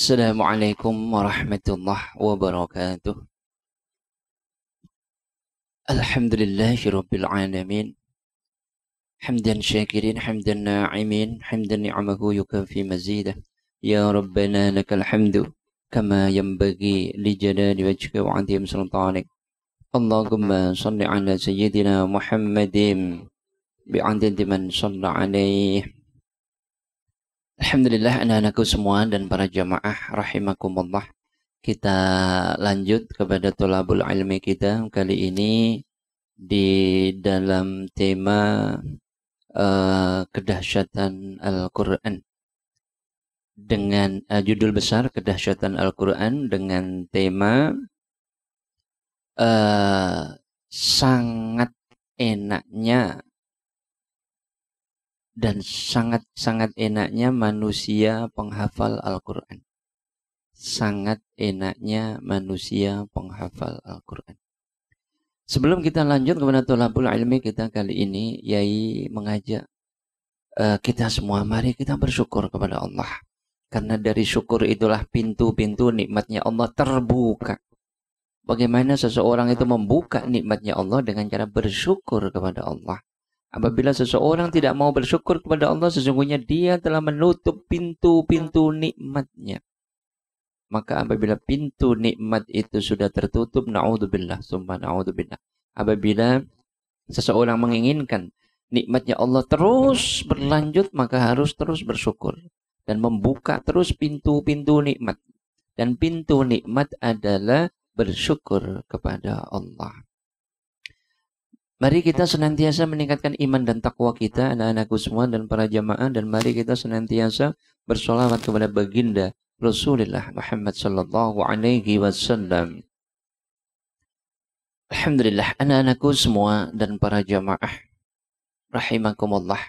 Assalamualaikum warahmatullahi wabarakatuh. Alhamdulillahirabbil alamin. Hamdan syakirin, hamdan na'imin, hamdan ni'amahu yukafi mazidah. Ya Rabbana lakal hamdu kama yanbaghi li jalali wajhika wa 'azimi sultanik. Allahumma shalli ala sayyidina Muhammadin bi'adadi man shalla alaihi. Alhamdulillah anak-anakku semua dan para jamaah rahimakumullah. Kita lanjut kepada tholabul ilmi kita kali ini di dalam tema kedahsyatan Al-Quran dengan judul besar kedahsyatan Al-Quran dengan tema sangat enaknya dan sangat enaknya manusia penghafal Al-Quran. Sangat enaknya manusia penghafal Al-Quran. Sebelum kita lanjut kepada tholabul ilmi kita kali ini, Yai mengajak kita semua, mari kita bersyukur kepada Allah. Karena dari syukur itulah pintu-pintu nikmatnya Allah terbuka. Bagaimana seseorang itu membuka nikmatnya Allah dengan cara bersyukur kepada Allah. Apabila seseorang tidak mau bersyukur kepada Allah, sesungguhnya dia telah menutup pintu-pintu nikmatnya. Maka apabila pintu nikmat itu sudah tertutup, na'udzubillah, summa na'udzubillah. Apabila seseorang menginginkan nikmatnya Allah terus berlanjut, maka harus terus bersyukur. Dan membuka terus pintu-pintu nikmat. Dan pintu nikmat adalah bersyukur kepada Allah. Mari kita senantiasa meningkatkan iman dan takwa kita, anak-anakku semua dan para jamaah. Dan mari kita senantiasa bersolawat kepada baginda Rasulullah Muhammad sallallahu alaihi wasallam. Alhamdulillah, anak-anakku semua dan para jamaah rahimakumullah.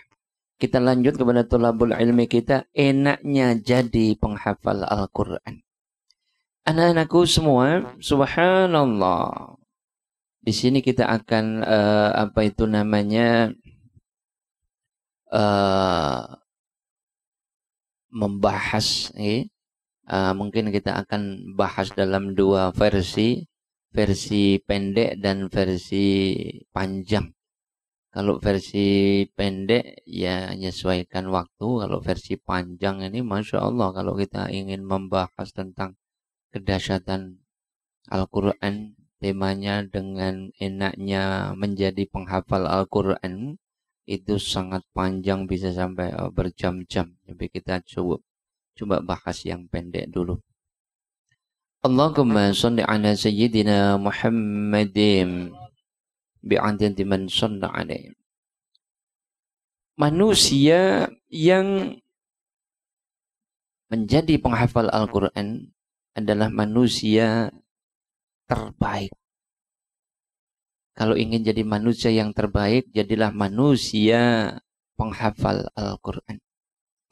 Kita lanjut kepada tholabul ilmi kita, enaknya jadi penghafal Al-Quran. Anak-anakku semua, subhanallah. Di sini kita akan membahas. Mungkin kita akan bahas dalam dua versi pendek dan versi panjang. Kalau versi pendek ya menyesuaikan waktu. Kalau versi panjang ini Masya Allah, kalau kita ingin membahas tentang kedahsyatan Al-Quran, temanya dengan enaknya menjadi penghafal Al-Quran, itu sangat panjang, bisa sampai berjam-jam. Tapi kita coba bahas yang pendek dulu. Allahumma shalli ala sayyidina Muhammadin bi'adadi man shalla alaihi. Manusia yang menjadi penghafal Al-Quran adalah manusia terbaik. Kalau ingin jadi manusia yang terbaik, jadilah manusia penghafal Al-Quran.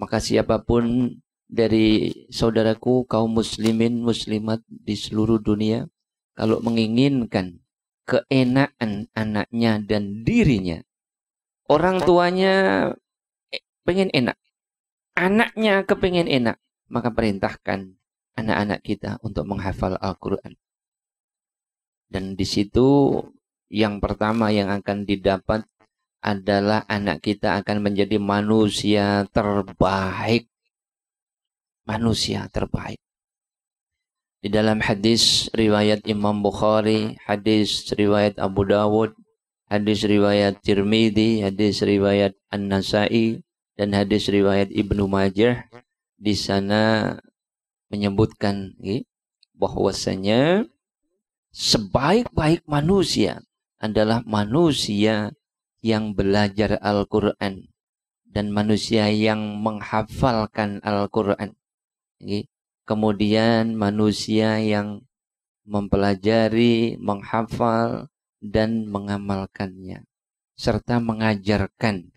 Maka siapapun dari saudaraku kaum muslimin muslimat di seluruh dunia, kalau menginginkan keenakan anaknya dan dirinya, orang tuanya pengen enak, anaknya kepengen enak, maka perintahkan anak-anak kita untuk menghafal Al-Quran. Dan di situ yang pertama yang akan didapat adalah anak kita akan menjadi manusia terbaik. Manusia terbaik. Di dalam hadis riwayat Imam Bukhari, hadis riwayat Abu Dawud, hadis riwayat Tirmidzi, hadis riwayat An-Nasai, dan hadis riwayat Ibnu Majah, di sana menyebutkan bahwasanya sebaik-baik manusia adalah manusia yang belajar Al-Quran dan manusia yang menghafalkan Al-Quran. Kemudian manusia yang mempelajari, menghafal, dan mengamalkannya, serta mengajarkan.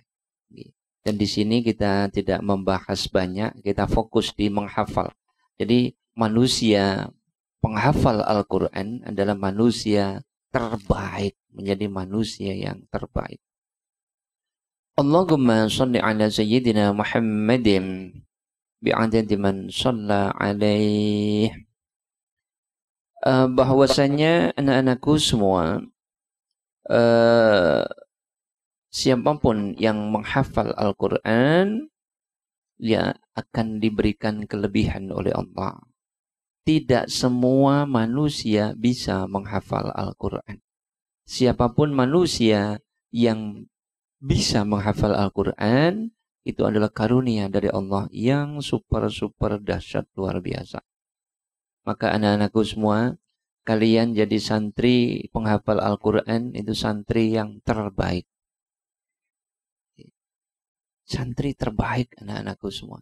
Dan di sini kita tidak membahas banyak, kita fokus di menghafal. Jadi manusia penghafal Al-Quran adalah manusia terbaik, menjadi manusia yang terbaik. Allahumma shalli ala sayyidina Muhammadin bi'adadi man shalla alaih. Bahwasanya anak-anakku semua, siapapun yang menghafal Al-Quran, dia akan diberikan kelebihan oleh Allah. Tidak semua manusia bisa menghafal Al-Quran. Siapapun manusia yang bisa menghafal Al-Quran, itu adalah karunia dari Allah yang super dahsyat luar biasa. Maka anak-anakku semua, kalian jadi santri penghafal Al-Quran, itu santri yang terbaik. Santri terbaik anak-anakku semua.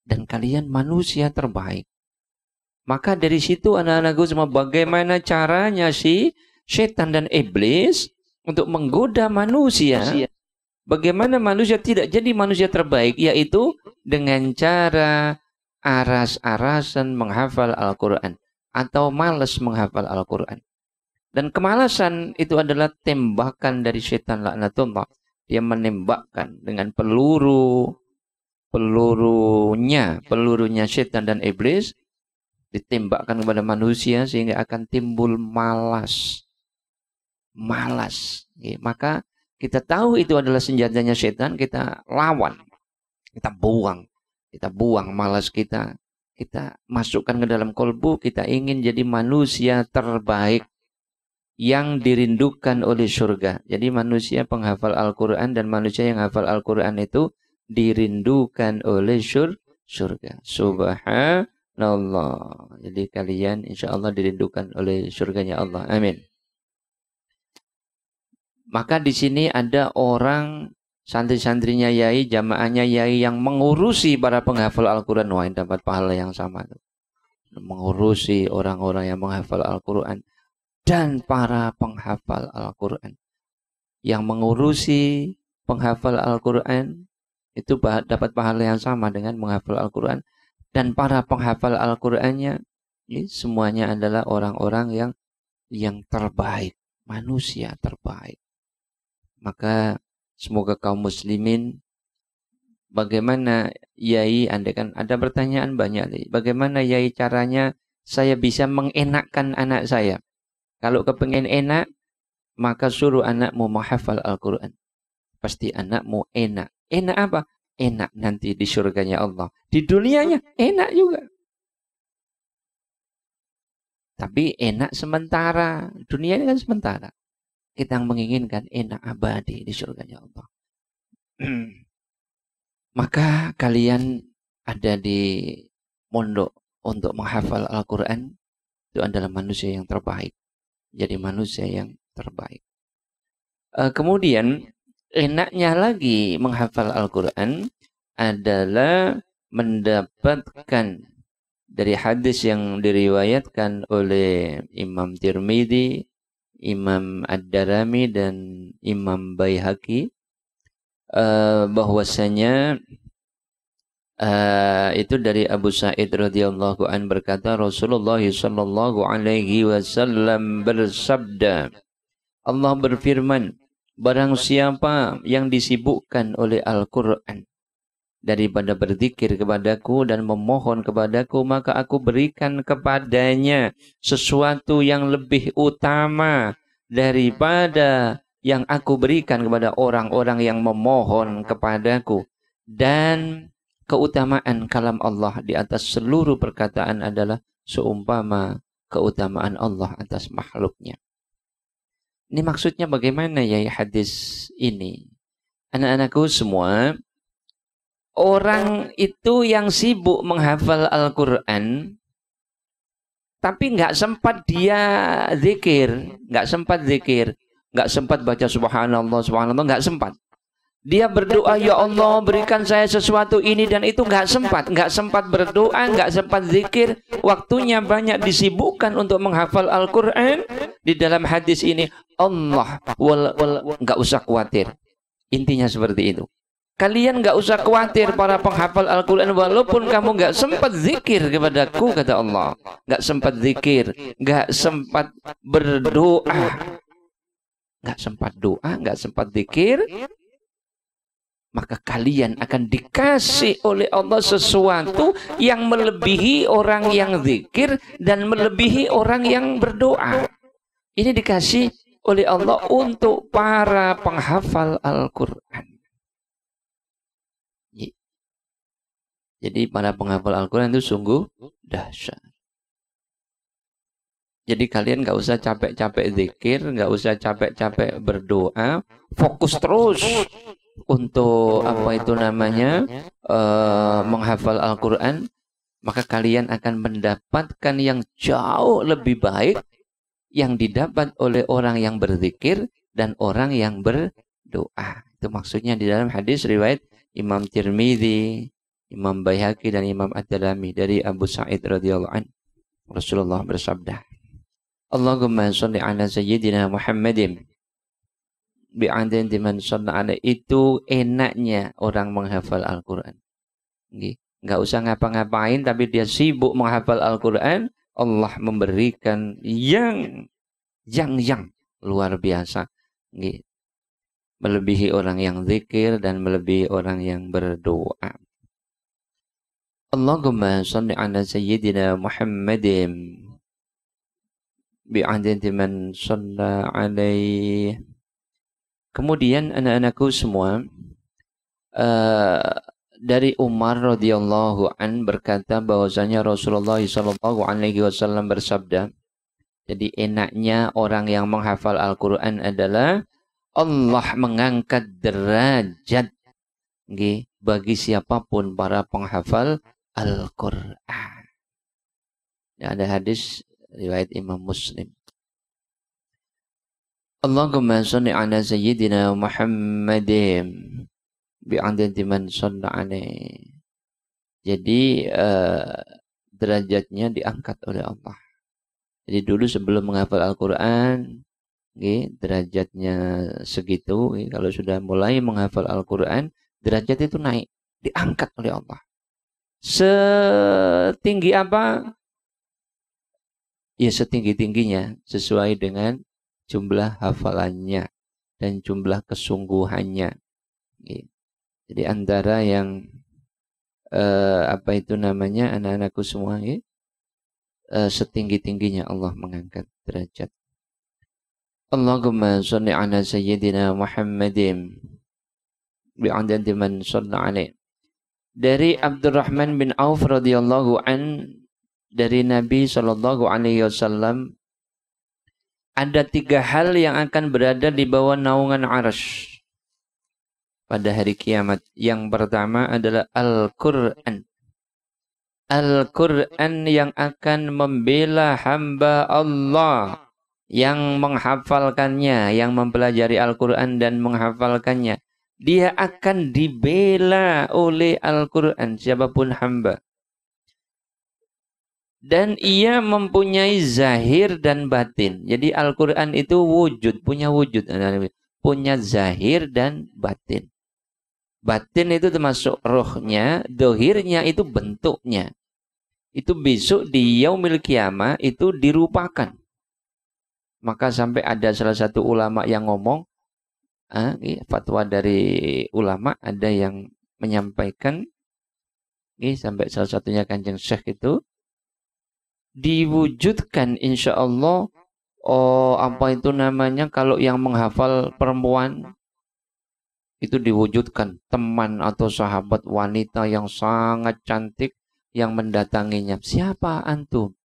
Dan kalian manusia terbaik. Maka dari situ anak-anakku semua, bagaimana caranya sih setan dan iblis untuk menggoda manusia? Bagaimana manusia tidak jadi manusia terbaik? Yaitu dengan cara aras-arasan menghafal Al-Quran. Atau malas menghafal Al-Quran. Dan kemalasan itu adalah tembakan dari setan laknatullah. Dia menembakkan dengan pelurunya setan dan iblis. Ditembakkan kepada manusia sehingga akan timbul malas. Maka kita tahu itu adalah senjatanya setan, kita lawan. Kita buang malas kita. Kita masukkan ke dalam kolbu, kita ingin jadi manusia terbaik yang dirindukan oleh surga. Jadi manusia penghafal Al-Quran dan manusia yang hafal Al-Quran itu dirindukan oleh surga. Subhanallah. Jadi kalian insya Allah dirindukan oleh surganya Allah. Amin. Maka di sini ada orang santri-santrinya Yai, jamaahnya Yai yang mengurusi para penghafal Al-Quran. Wah, dapat pahala yang sama. Mengurusi orang-orang yang menghafal Al-Quran dan para penghafal Al-Quran. Yang mengurusi penghafal Al-Quran itu dapat pahala yang sama dengan menghafal Al-Quran. Dan para penghafal Al-Qurannya semuanya adalah orang-orang yang terbaik. Manusia terbaik. Maka semoga kaum muslimin, bagaimana Yai, andaikan ada pertanyaan banyak, bagaimana Yai caranya saya bisa mengenakkan anak saya? Kalau kepengen enak, maka suruh anakmu menghafal Al-Quran. Pasti anakmu enak. Enak apa? Enak nanti di surganya Allah. Di dunianya enak juga. Tapi enak sementara. Dunia ini kan sementara. Kita menginginkan enak abadi di surganya Allah. Maka kalian ada di mondok untuk menghafal Al-Quran. Itu adalah manusia yang terbaik. Jadi manusia yang terbaik. Kemudian enaknya lagi menghafal Al-Quran adalah mendapatkan dari hadis yang diriwayatkan oleh Imam Tirmidzi, Imam Ad-Darimi dan Imam Baihaqi, bahwasanya itu dari Abu Sa'id radhiyallahu an berkata, Rasulullah sallallahu alaihi wasallam bersabda, Allah berfirman, barang siapa yang disibukkan oleh Al-Quran daripada berzikir kepadaku dan memohon kepadaku, maka aku berikan kepadanya sesuatu yang lebih utama daripada yang aku berikan kepada orang-orang yang memohon kepadaku. Dan keutamaan kalam Allah di atas seluruh perkataan adalah seumpama keutamaan Allah atas makhluknya. Ini maksudnya bagaimana ya hadis ini? Anak-anakku semua, orang itu yang sibuk menghafal Al-Quran, tapi nggak sempat dia zikir, nggak sempat baca subhanallah, nggak sempat. Dia berdoa, ya Allah berikan saya sesuatu ini dan itu, nggak sempat berdoa, nggak sempat zikir. Waktunya banyak disibukkan untuk menghafal Al-Quran. Di dalam hadis ini Allah nggak usah khawatir. Intinya seperti itu. Kalian nggak usah khawatir para penghafal Al-Quran, walaupun kamu nggak sempat zikir kepadaku, kata Allah, nggak sempat zikir, nggak sempat berdoa, nggak sempat doa, nggak sempat zikir. maka kalian akan dikasih oleh Allah sesuatu yang melebihi orang yang zikir dan melebihi orang yang berdoa. Ini dikasih oleh Allah untuk para penghafal Al-Quran. Jadi para penghafal Al-Quran itu sungguh dahsyat. Jadi kalian nggak usah capek-capek zikir, nggak usah capek-capek berdoa, fokus terus untuk apa itu namanya menghafal Al-Quran, maka kalian akan mendapatkan yang jauh lebih baik yang didapat oleh orang yang berzikir dan orang yang berdoa. Itu maksudnya di dalam hadis riwayat Imam Tirmidzi, Imam Baihaqi dan Imam Ad-Darimi dari Abu Sa'id radhiyallahu anhu. Rasulullah bersabda, Allahumma sholli ala sayyidina Muhammadin bi'adin diman shalla ala. Itu enaknya orang menghafal Al-Quran. Nggak usah ngapa-ngapain, tapi dia sibuk menghafal Al-Quran, Allah memberikan yang luar biasa. Melebihi orang yang zikir dan melebihi orang yang berdoa. Allahumma sholli ala sayyidina Muhammadin bi'adin diman shalla alaih. Kemudian anak-anakku semua, dari Umar radhiyallahu an berkata bahwasanya Rasulullah sallallahu alaihi wasallam bersabda, jadi enaknya orang yang menghafal Al-Quran adalah Allah mengangkat derajat bagi siapapun para penghafal Al-Quran. Ada hadis riwayat Imam Muslim. Allahumma sholli ala sayyidina Muhammadin bi'adadi man shalla alaih. Jadi derajatnya diangkat oleh Allah. Jadi dulu sebelum menghafal Al-Quran, derajatnya segitu. Kalau sudah mulai menghafal Al-Quran, derajat itu naik, diangkat oleh Allah. Setinggi apa? Ya setinggi-tingginya, sesuai dengan jumlah hafalannya dan jumlah kesungguhannya. Jadi antara yang apa itu namanya, anak-anakku semua, setinggi-tingginya Allah mengangkat derajat. Allahumma sholli ala sayyidina Muhammadin bi'adadi man shalla alaih. Dari Abdurrahman bin Auf radhiyallahu an, dari Nabi sallallahu alaihi wasallam, ada 3 hal yang akan berada di bawah naungan arsy pada hari kiamat. Yang pertama adalah Al-Quran. Al-Quran yang akan membela hamba Allah yang menghafalkannya, yang mempelajari Al-Quran dan menghafalkannya. Dia akan dibela oleh Al-Quran, siapapun hamba. Dan ia mempunyai zahir dan batin. Jadi Al-Quran itu wujud, punya wujud. Punya zahir dan batin. Batin itu termasuk rohnya, dohirnya itu bentuknya. Itu besok di yaumil qiyamah itu dirupakan. Maka sampai ada salah satu ulama yang ngomong, fatwa dari ulama ada yang menyampaikan, sampai salah satunya Kanjeng Syekh itu, diwujudkan insya Allah, apa itu namanya, kalau yang menghafal perempuan, itu diwujudkan teman atau sahabat wanita yang sangat cantik yang mendatanginya. Siapa antum?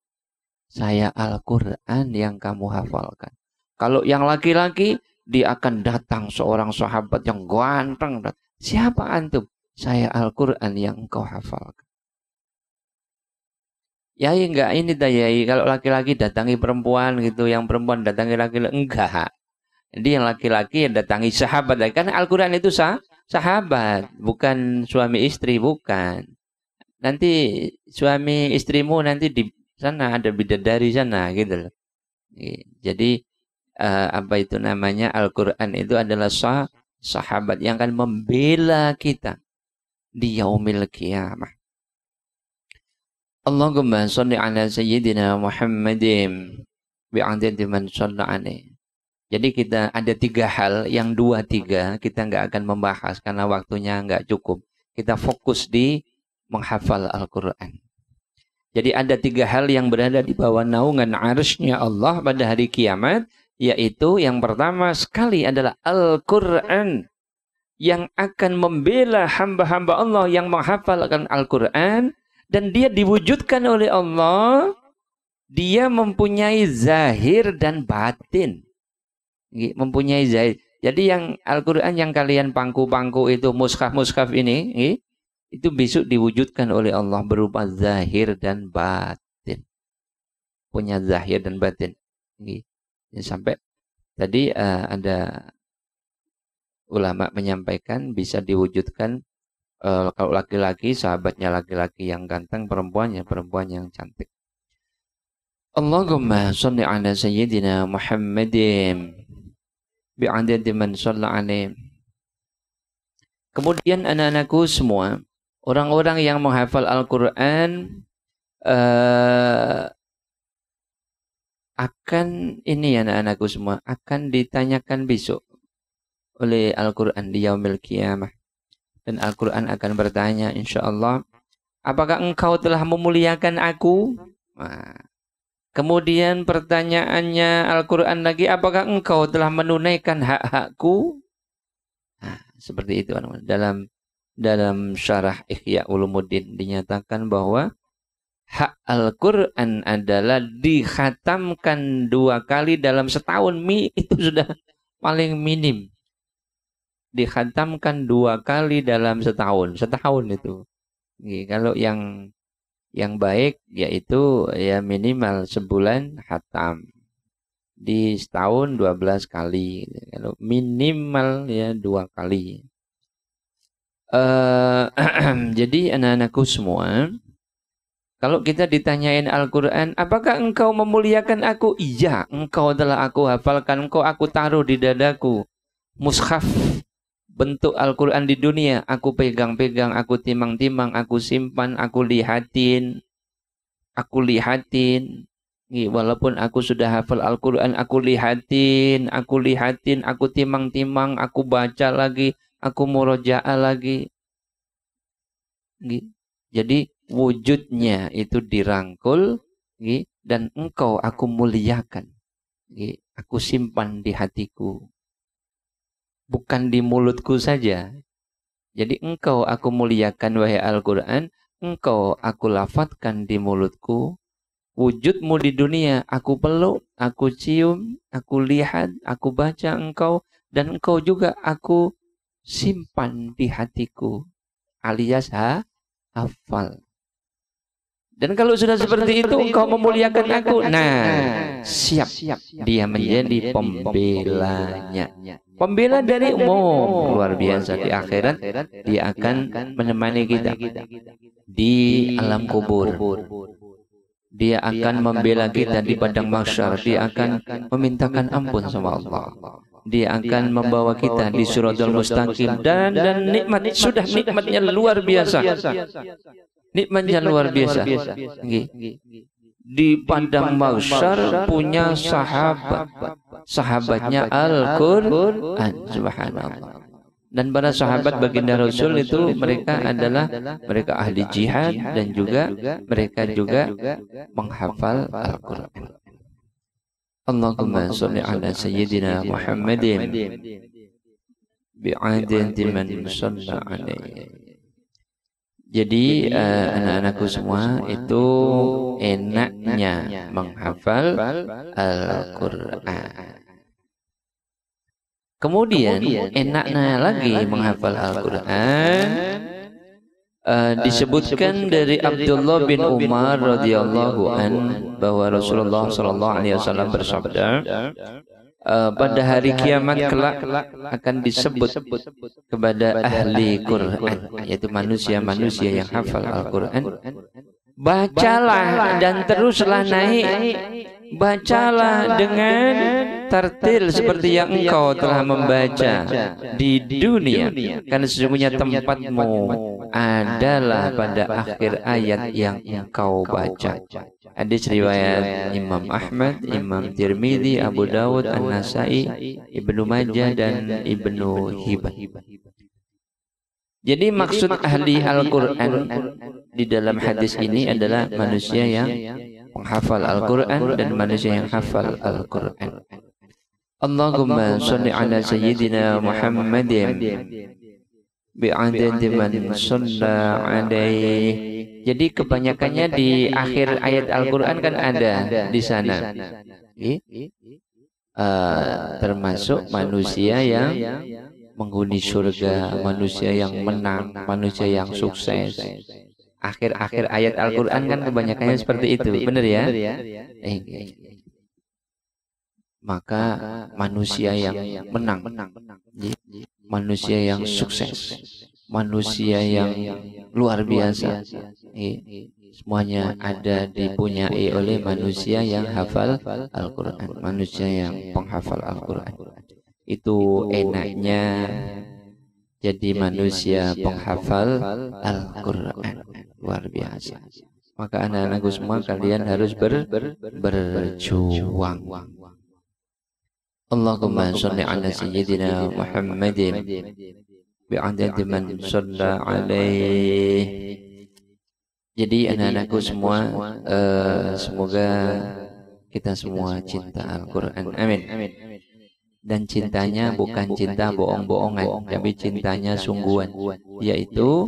Saya Al-Quran yang kamu hafalkan. Kalau yang laki-laki, dia akan datang seorang sahabat yang ganteng. Siapa antum? Saya Al-Quran yang engkau hafalkan. Yai enggak ini Yai, kalau laki-laki datangi perempuan gitu, yang perempuan datangi laki-laki, enggak. Jadi yang laki-laki yang datangi sahabat, kan Al-Quran itu sahabat, bukan suami istri, bukan. Nanti suami istrimu nanti di sana ada bidadari sana gitu loh. Jadi apa itu namanya, Al-Quran itu adalah sahabat yang akan membela kita di yaumil qiyamah. Allahumma sholli ala sayyidina Muhammadin bi'adadi man shalla alaih. Jadi kita ada 3 hal, yang 2-3 kita nggak akan membahas karena waktunya nggak cukup. Kita fokus di menghafal Al-Quran. Jadi ada 3 hal yang berada di bawah naungan arsy-Nya Allah pada hari kiamat, yaitu yang pertama sekali adalah Al-Quran yang akan membela hamba-hamba Allah yang menghafalkan Al-Quran, dan dia diwujudkan oleh Allah. Dia mempunyai zahir dan batin. Mempunyai zahir. Jadi yang Al-Quran yang kalian pangku-pangku itu, mushaf-mushaf ini, itu besok diwujudkan oleh Allah berupa zahir dan batin. Punya zahir dan batin. Sampai tadi ada ulama menyampaikan bisa diwujudkan kalau laki-laki, sahabatnya laki-laki yang ganteng, perempuannya perempuan yang cantik. Allahumma sholli ala sayyidina Muhammadin bi'adadi man shalla alaih. Kemudian anak-anakku semua, orang-orang yang menghafal Al-Quran akan, ini anak-anakku semua, akan ditanyakan besok oleh Al-Quran di yaumil qiyamah. Dan Al-Quran akan bertanya insyaallah, apakah engkau telah memuliakan aku? Nah, kemudian pertanyaannya Al-Quran lagi, apakah engkau telah menunaikan hak-hakku? Nah, seperti itu. Dalam syarah Ihya Ulumuddin dinyatakan bahwa hak Al-Quran adalah dikhatamkan 2 kali dalam setahun. Itu sudah paling minim. Dikhatamkan 2 kali dalam setahun. Setahun itu. Kalau yang baik yaitu ya minimal sebulan khatam. Di setahun 12 kali. Kalau minimal ya 2 kali. Jadi anak-anakku semua, kalau kita ditanyain Al-Quran, apakah engkau memuliakan aku? Iya, engkau telah aku hafalkan, engkau aku taruh di dadaku. Mushaf bentuk Al-Quran di dunia, aku pegang-pegang, aku timang-timang, aku simpan, aku lihatin. Walaupun aku sudah hafal Al-Quran, aku lihatin, aku timang-timang, aku baca lagi, aku murojaah lagi. Jadi wujudnya itu dirangkul, dan engkau aku muliakan. Aku simpan di hatiku. Bukan di mulutku saja. Jadi engkau aku muliakan wahai Al-Quran, engkau aku lafadzkan di mulutku. Wujudmu di dunia aku peluk, aku cium, aku lihat, aku baca engkau, dan engkau juga aku simpan di hatiku, alias hafal. Dan kalau sudah seperti itu engkau memuliakan aku, nah siap dia menjadi pembelanya. Pembela dari umum, luar biasa. Di akhirat dia akan menemani kita di alam kubur. Dia akan membela kita di padang mahsyar. Dia akan memintakan ampun sama Allah. Dia akan membawa kita di Shiratal Mustaqim, dan nikmatnya luar biasa. Nikmatnya luar biasa. Di padang mahsyar punya sahabatnya Al-Quran, subhanallah. Dan para sahabat baginda Rasul itu mereka ahli jihad, dan juga mereka juga menghafal Al-Quran. Allahumma sholli ala sayyidina Muhammadin bi'adadi man shalla alaihi. Jadi anak-anakku semua itu enaknya menghafal Al-Quran. Kemudian enaknya lagi menghafal Al-Quran, disebutkan dari Abdullah bin Umar radhiyallahu an bahwa Rasulullah sallallahu alaihi wasallam bersabda, pada hari kiamat kelak akan disebut kepada ahli Quran, yaitu manusia-manusia yang hafal Al-Quran, Bacalah dan teruslah naik. Bacalah dengan tartil seperti yang engkau telah membaca di dunia, karena sesungguhnya tempatmu adalah pada akhir ayat yang engkau baca. Hadis riwayat Imam Ahmad, Imam Tirmidzi, Abu Dawud, An-Nasai, Ibnu Majah dan Ibnu Hibban. Jadi maksud ahli Al-Quran di dalam hadis ini adalah manusia yang menghafal Al-Quran dan manusia yang hafal Al-Quran. Allahumma sholli ala sayyidina Muhammadin bi'adadi man shalla alaihi. Jadi kebanyakannya di akhir ayat Al-Quran kan ada di sana. Termasuk manusia yang menghuni surga, manusia yang menang, manusia yang sukses. Akhir-akhir ayat Al-Quran kan kebanyakannya seperti itu, benar ya? Maka manusia yang menang, manusia yang sukses, manusia yang luar biasa, semuanya ada dipunyai oleh manusia yang hafal Al-Quran, manusia yang penghafal Al-Quran. Itu enaknya jadi manusia penghafal Al-Quran, luar biasa. Maka anak-anakku semua, kalian harus berjuang. Allahumma sholli ala sayyidina Muhammadin bi'adadi man shalla alaihi. Jadi anak-anakku semua, semoga kita semua cinta Al-Quran. Amin. Dan cintanya bukan cinta bohong-bohongan, tapi cintanya sungguhan, yaitu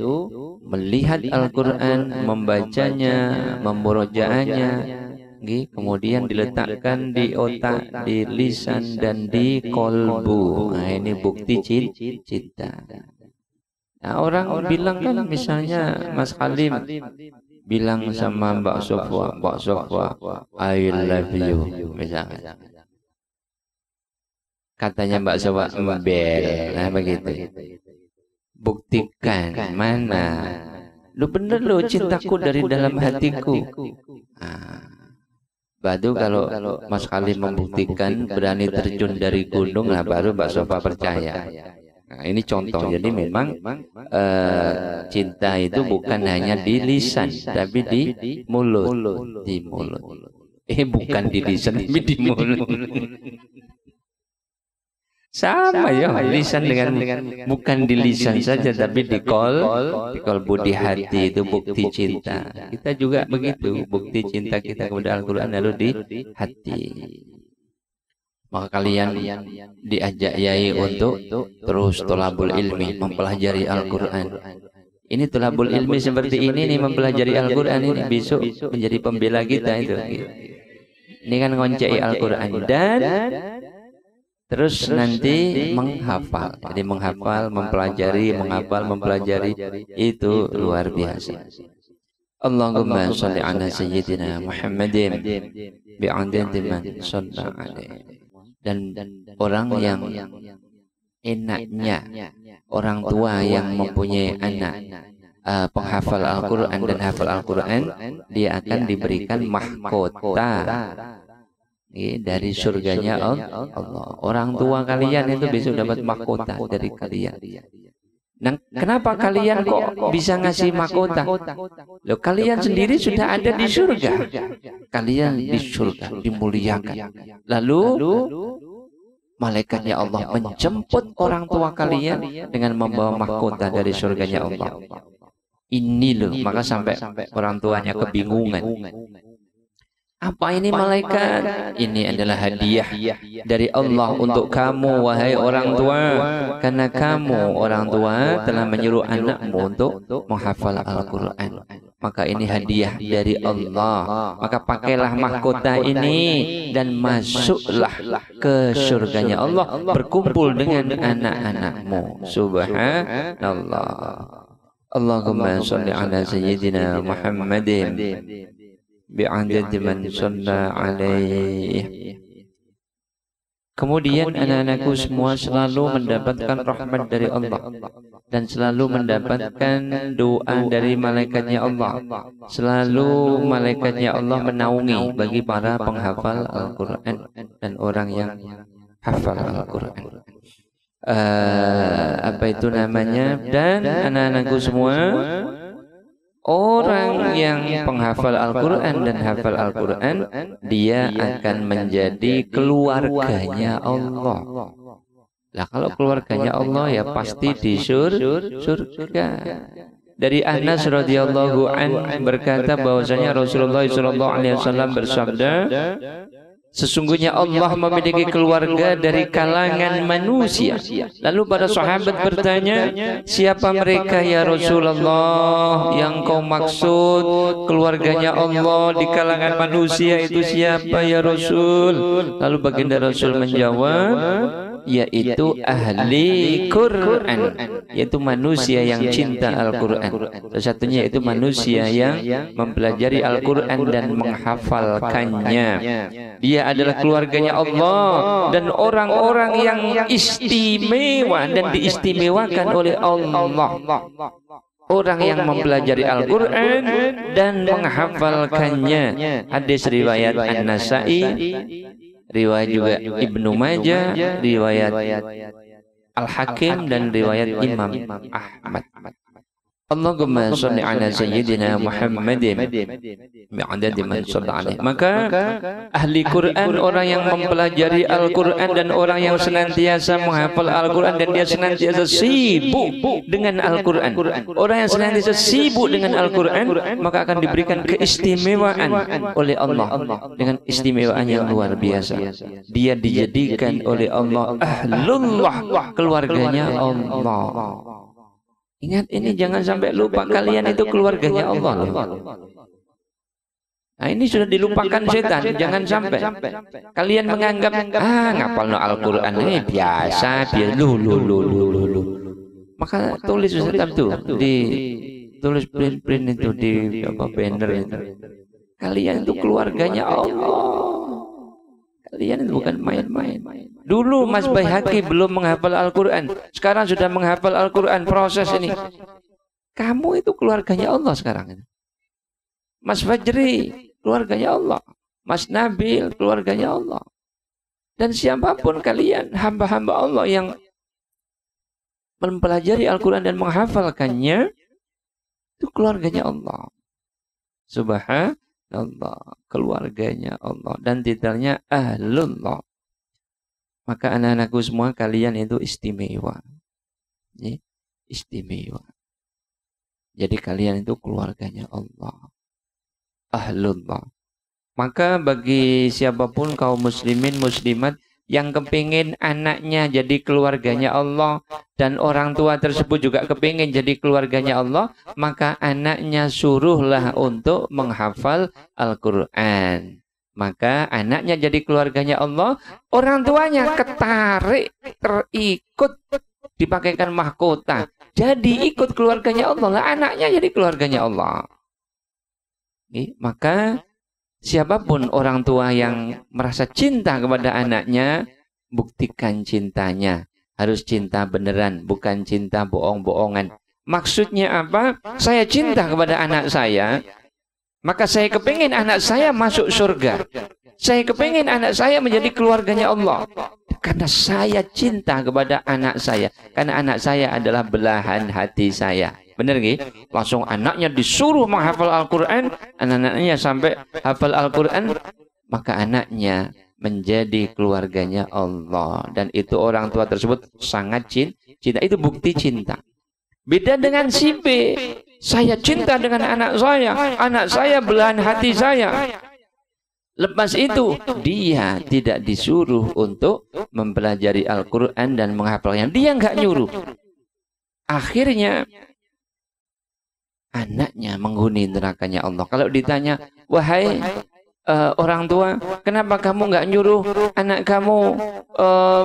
melihat Al-Quran, membacanya, memurojaahnya, kemudian diletakkan di otak, di lisan, dan di kolbu. Nah, ini bukti cinta. Nah, orang bilang kan, misalnya Mas Halim bilang sama Mbak Sofwa, I love you, misalnya. Katanya Mbak Sofwa, embel, nah begitu. Buktikan, mana? Lu bener lu, cintaku dari dalam hatiku. Baru kalau Mas Halim membuktikan, berani terjun dari gunung, lah baru Mbak Sofwa percaya. Nah, ini contoh. Jadi memang cinta itu bukan hanya di lisan, tapi di mulut. Di mulut. Bukan di lisan, tapi di mulut. Sama ya, lisan dengan bukan di lisan saja, tapi di kolbu, di hati, itu bukti cinta. Kita juga begitu, bukti cinta kita kepada Al-Quran lalu di hati. Maka kalian diajak yai untuk terus tolabul ilmi, mempelajari Al-Quran. Ini tolabul ilmi seperti ini nih, mempelajari Al-Quran ini besok menjadi pembela kita itu. Ini kan ngoncei Al-Quran dan terus nanti menghafal. Jadi menghafal, mempelajari, menghafal, mempelajari, itu luar biasa. Allahumma sholli ala sayyidina Muhammadin bi'adadi man shalla alaihi. Dan orang yang enaknya, orang tua yang mempunyai anak penghafal Al-Quran dan hafal Al-Quran, dia akan diberikan mahkota dari surganya Allah. Orang tua kalian itu besok dapat mahkota dari kalian. Nah, kenapa kalian kok bisa ngasih mahkota? Loh, kalian sendiri sudah ada di surga. Kalian di surga dimuliakan. Lalu malaikatnya Allah menjemput orang tua kalian dengan membawa mahkota dari surganya Allah. Ini loh, maka sampai orang tuanya kebingungan. Apa ini malaikat? Ini adalah hadiah dari Allah untuk kamu, wahai orang tua. Karena kamu, orang tua, telah menyuruh anakmu untuk menghafal Al-Quran. Maka ini hadiah dari Allah. Maka pakailah mahkota ini dan masuklah ke surganya Allah, berkumpul dengan anak-anakmu. Subhanallah. Allahumma sholli ala sayyidina Muhammadin bi'adadi man shalla alaihi. Kemudian anak-anakku semua selalu mendapatkan rahmat dari Allah dan selalu mendapatkan doa dari malaikatnya Allah. Selalu malaikatnya Allah menaungi bagi para penghafal Al-Quran dan orang yang hafal Al-Quran. Apa itu namanya? Dan anak-anakku semua, orang yang penghafal Al-Quran dan hafal Al-Quran, dia akan menjadi keluarganya Allah. Lah kalau keluarganya Allah ya pasti di surga. Dari Anas radhiyallahu an berkata bahwasanya Rasulullah SAW bersabda, sesungguhnya Allah memiliki keluarga dari kalangan manusia. Lalu para sahabat bertanya, siapa mereka ya Rasulullah yang kau maksud keluarganya Allah di kalangan manusia itu siapa ya Rasul? Lalu baginda Rasul menjawab, yaitu ahli Quran, yaitu manusia yang cinta Al-Quran. Sesatunya yaitu manusia yang mempelajari Al-Quran dan menghafalkannya. Dia adalah keluarganya Allah dan orang-orang yang istimewa dan diistimewakan oleh Allah. Orang yang mempelajari Al-Quran dan menghafalkannya. Hadis riwayat An-Nasa'i, riwayat juga Ibnu Majah, riwayat Al-Hakim dan riwayat Imam Ahmad. Allahumma sholli ala sayyidina Muhammadin bi'adadi man shalla alaihi. Maka ahli Quran, orang yang mempelajari Al-Quran dan orang yang senantiasa menghafal Al-Quran dan dia senantiasa sibuk dengan Al-Quran. Orang yang senantiasa sibuk dengan Al-Quran maka akan diberikan keistimewaan oleh Allah dengan istimewaan yang luar biasa. Dia dijadikan oleh Allah ahlullah, keluarganya Allah. Ingat ini, jangan sampai lupa kalian itu keluarganya Allah. Nah ini sudah dilupakan setan. Jangan sampai kalian menganggap ngapalno Al-Quran ini biasa, lu. Maka tulis Ustaz tuh di tulis print itu di banner itu. Kalian itu keluarganya Allah. Kalian itu bukan main-main. Dulu Mas Baihaqi belum menghafal Al-Quran, sekarang sudah menghafal Al-Quran. Proses ini, kamu itu keluarganya Allah sekarang. Mas Fajri keluarganya Allah, Mas Nabil keluarganya Allah, dan siapapun kalian hamba-hamba Allah yang mempelajari Al-Quran dan menghafalkannya, itu keluarganya Allah. Subhanallah, keluarganya Allah dan titelnya ahlullah. Maka anak-anakku semua, kalian itu istimewa. Istimewa. Jadi kalian itu keluarganya Allah. Ahlullah. Maka bagi siapapun kaum muslimin muslimat yang kepingin anaknya jadi keluarganya Allah dan orang tua tersebut juga kepingin jadi keluarganya Allah, maka anaknya suruhlah untuk menghafal Al-Quran. Maka anaknya jadi keluarganya Allah, orang tuanya ketarik, terikut, dipakaikan mahkota, jadi ikut keluarganya Allah, lah anaknya jadi keluarganya Allah. Maka siapapun orang tua yang merasa cinta kepada anaknya, buktikan cintanya. Harus cinta beneran, bukan cinta bohong-bohongan. Maksudnya apa? Saya cinta kepada anak saya, maka saya kepingin anak saya masuk surga. Saya kepingin anak saya menjadi keluarganya Allah. Karena saya cinta kepada anak saya. Karena anak saya adalah belahan hati saya. Benar nggih? Langsung anaknya disuruh menghafal Al-Quran. Anak-anaknya sampai hafal Al-Quran. Maka anaknya menjadi keluarganya Allah. Dan itu orang tua tersebut sangat cinta. Itu bukti cinta. Beda dengan si B. Saya cinta dengan anak saya belahan hati saya. Lepas itu, dia tidak disuruh untuk mempelajari Al-Quran dan menghafalnya. Dia nggak nyuruh. Akhirnya, anaknya menghuni nerakanya Allah. Kalau ditanya, wahai orang tua, kenapa kamu nggak nyuruh anak kamu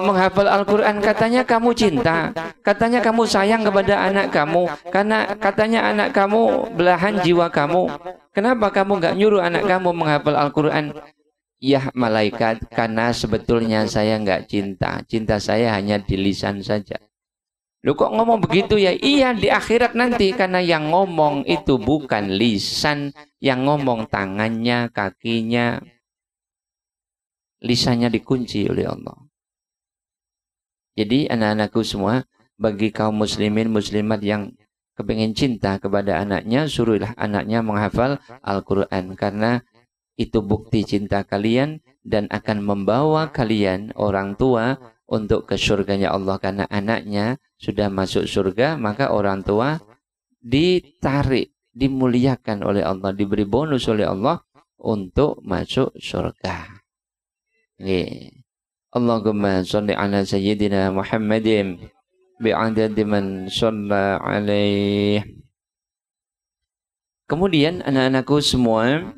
menghafal Al-Quran? Katanya kamu cinta, katanya kamu sayang kepada anak kamu, karena katanya anak kamu belahan jiwa kamu. Kenapa kamu nggak nyuruh anak kamu menghafal Al-Quran? Ya malaikat, karena sebetulnya saya nggak cinta. Cinta saya hanya di lisan saja. Lu kok ngomong begitu ya? Iya, di akhirat nanti. Karena yang ngomong itu bukan lisan. Yang ngomong tangannya, kakinya. Lisannya dikunci oleh Allah. Jadi anak-anakku semua, bagi kaum muslimin, muslimat yang kepengen cinta kepada anaknya, suruhlah anaknya menghafal Al-Quran. Karena itu bukti cinta kalian dan akan membawa kalian orang tua untuk ke surganya Allah. Karena anaknya sudah masuk surga, maka orang tua ditarik, dimuliakan oleh Allah, diberi bonus oleh Allah untuk masuk surga. Allahumma sholli ala sayyidina Muhammadin bi'adadi man shalla alaih. Kemudian anak-anakku semua,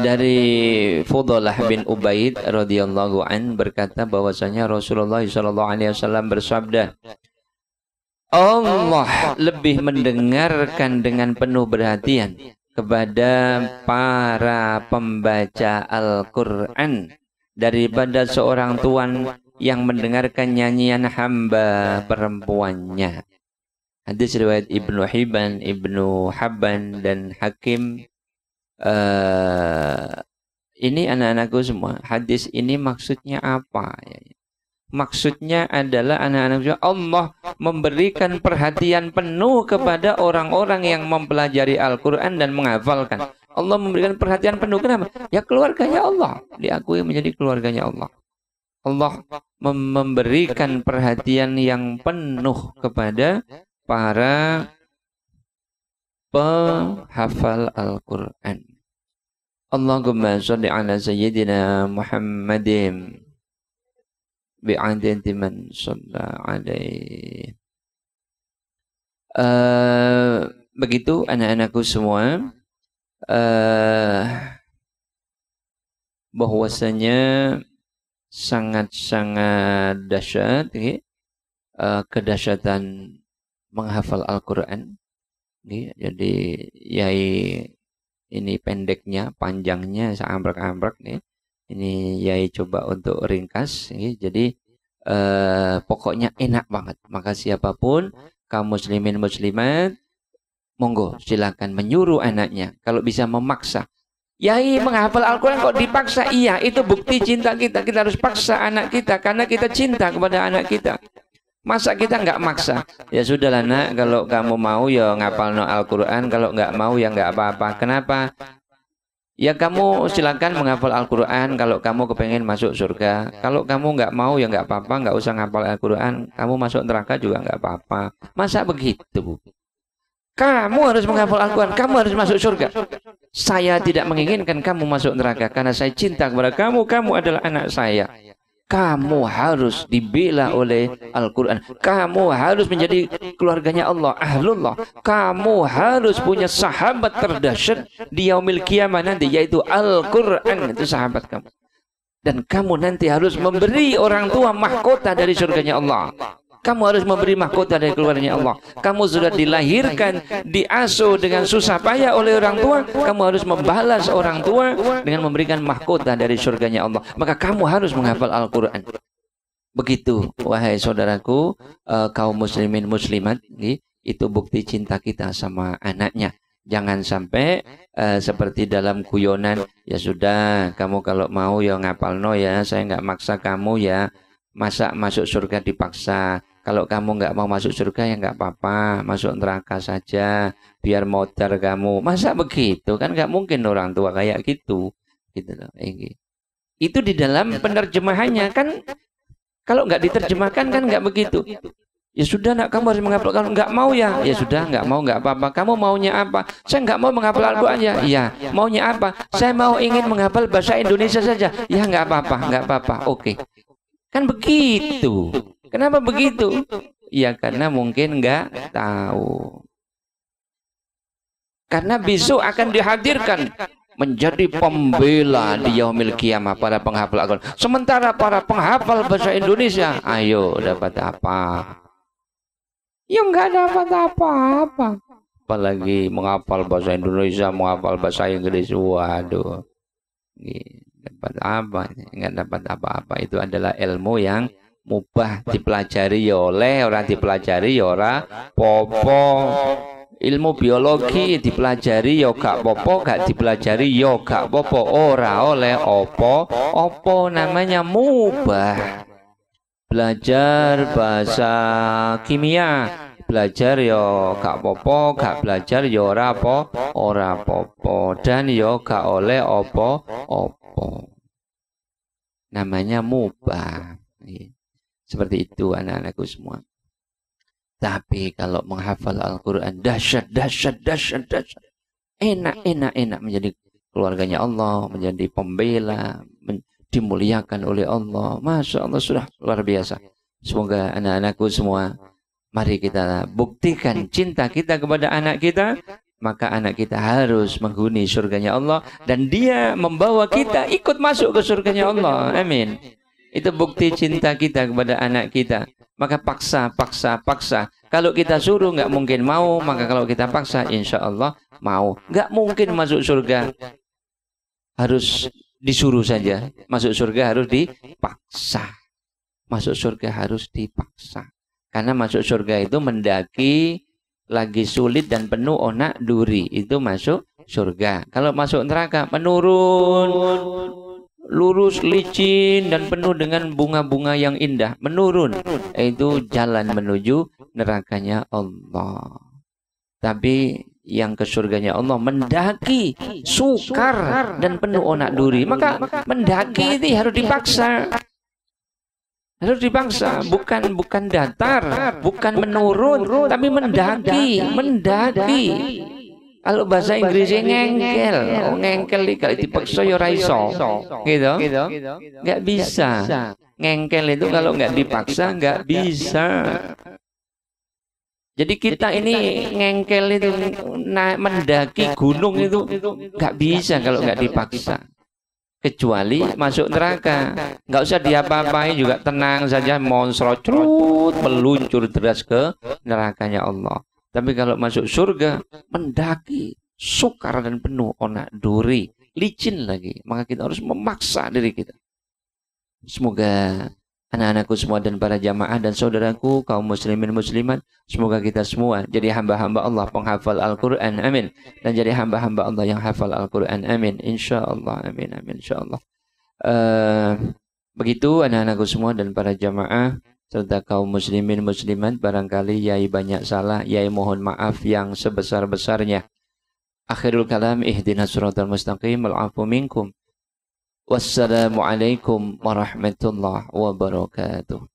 dari Fudalah bin Ubaid radhiyallahu an berkata bahwasanya Rasulullah SAW bersabda, Allah lebih mendengarkan dengan penuh perhatian kepada para pembaca Al-Quran daripada seorang tuan yang mendengarkan nyanyian hamba perempuannya. Hadis riwayat Ibnu Hibban, Ibnu Habban dan Hakim. Ini anak-anakku semua, hadis ini maksudnya apa? Maksudnya adalah anak-anak Allah memberikan perhatian penuh kepada orang-orang yang mempelajari Al-Quran dan menghafalkan. Allah memberikan perhatian penuh, kenapa? Ya keluarganya Allah, diakui menjadi keluarganya Allah. Allah memberikan perhatian yang penuh kepada para penghafal Al-Quran. Allahumma sholli ala sayyidina Muhammadin bi'adadi man shalla alaih. Begitu anak-anakku semua, bahwasanya sangat-sangat dahsyat kedahsyatan menghafal Al-Quran. Jadi yai ini pendeknya, panjangnya seambrek-ambrek nih. Ini yai coba untuk ringkas. Jadi pokoknya enak banget. Maka siapapun kaum muslimin muslimat, monggo silakan menyuruh anaknya. Kalau bisa memaksa. Yai menghafal Al-Quran kok dipaksa? Iya, itu bukti cinta kita. Kita harus paksa anak kita karena kita cinta kepada anak kita. Masa kita nggak maksa? Ya sudahlah nak, kalau kamu mau ya ngapal no Al-Quran, kalau nggak mau ya nggak apa-apa. Kenapa? Ya kamu silakan menghafal Al-Quran kalau kamu kepengen masuk surga. Kalau kamu nggak mau ya nggak apa-apa, nggak usah ngapal Al-Quran. Kamu masuk neraka juga nggak apa-apa. Masa begitu? Kamu harus menghafal Al-Quran, kamu harus masuk surga. Saya tidak menginginkan kamu masuk neraka karena saya cinta kepada kamu. Kamu adalah anak saya. Kamu harus dibela oleh Al-Quran. Kamu harus menjadi keluarganya Allah, ahlullah. Kamu harus punya sahabat terdahsyat di yaumil qiyamah nanti, yaitu Al-Quran. Itu sahabat kamu. Dan kamu nanti harus memberi orang tua mahkota dari surganya Allah. Kamu harus memberi mahkota dari keluarganya Allah. Kamu sudah dilahirkan, diasuh dengan susah payah oleh orang tua. Kamu harus membalas orang tua dengan memberikan mahkota dari surganya Allah. Maka kamu harus menghafal Al-Quran. Begitu, wahai saudaraku, kaum muslimin muslimat, itu bukti cinta kita sama anaknya. Jangan sampai seperti dalam guyonan, ya sudah, kamu kalau mau ya ngapal no ya, saya nggak maksa kamu ya. Masa masuk surga dipaksa? Kalau kamu nggak mau masuk surga ya nggak apa-apa, masuk neraka saja, biar modar kamu. Masa begitu? Kan nggak mungkin orang tua kayak gitu, gitu loh. Itu di dalam penerjemahannya kan, kalau nggak diterjemahkan kan nggak begitu. Ya sudah nak, kamu harus menghafal. Kalau nggak mau ya, ya sudah nggak mau nggak apa-apa. Kamu maunya apa? Saya nggak mau menghafal Al-Quran ya. Iya. Maunya apa? Saya mau ingin menghafal bahasa Indonesia saja. Ya nggak apa-apa, nggak apa-apa. Oke. Kan begitu. Kenapa begitu? Ya karena mungkin nggak tahu. Karena besok akan dihadirkan menjadi pembela di yaumil qiyamah para penghafal Al-Quran. Sementara para penghafal bahasa Indonesia, ayo dapat apa? Ya nggak dapat apa-apa. Apalagi menghafal bahasa Indonesia, menghafal bahasa Inggris. Waduh. Dapat apa? Enggak dapat apa-apa. Itu adalah ilmu yang mubah, dipelajari ya oleh, orang dipelajari ya ora popo. Ilmu biologi dipelajari ya gak popo, gak dipelajari ya gak popo, ora oleh opo, namanya mubah. Belajar bahasa kimia, belajar ya gak popo, gak belajar ya ora popo, dan ya gak oleh opo. Namanya mubah. Seperti itu anak-anakku semua. Tapi kalau menghafal Al-Quran dahsyat. Enak menjadi keluarganya Allah, menjadi pembela, dimuliakan oleh Allah. Masya Allah, sudah luar biasa. Semoga anak-anakku semua, mari kita buktikan cinta kita kepada anak kita. Maka anak kita harus menghuni surganya Allah, dan dia membawa kita ikut masuk ke surganya Allah. Amin. Itu bukti cinta kita kepada anak kita. Maka paksa. Kalau kita suruh nggak mungkin mau, maka kalau kita paksa insya Allah mau. Nggak mungkin masuk surga harus disuruh saja. Masuk surga harus dipaksa. Masuk surga harus dipaksa. Karena masuk surga itu mendaki lagi sulit dan penuh onak duri. Itu masuk surga. Kalau masuk neraka menurun, lurus, licin, dan penuh dengan bunga-bunga yang indah. Menurun. Itu jalan menuju nerakanya Allah. Tapi yang ke surganya Allah mendaki, sukar, dan penuh onak duri. Maka mendaki itu harus dipaksa. Harus dipaksa. Bukan datar, bukan menurun, tapi mendaki. Kalau bahasa Inggrisnya ngengkel. Ngengkel kalau dipaksa ya raiso. Gitu. Nggak bisa. Ngengkel itu kalau nggak dipaksa nggak bisa. Jadi kita ini ngengkel itu mendaki gunung itu nggak bisa kalau nggak dipaksa. Kecuali masuk neraka, nggak usah diapa-apain juga, tenang saja, monsrot meluncur deras ke nerakanya Allah. Tapi kalau masuk surga, mendaki, sukar dan penuh onak duri, licin lagi. Maka kita harus memaksa diri kita. Semoga anak-anakku semua dan para jamaah dan saudaraku, kaum muslimin muslimat, semoga kita semua jadi hamba-hamba Allah penghafal Al-Quran, amin. Dan jadi hamba-hamba Allah yang hafal Al-Quran, amin. InsyaAllah, amin, insyaAllah. Begitu anak-anakku semua dan para jamaah serta kaum muslimin muslimat, barangkali Yai banyak salah, Yai mohon maaf yang sebesar-besarnya. Akhirul kalam, ihdinas siratal mustaqim, al-afu minkum. Wassalamualaikum warahmatullahi wabarakatuh.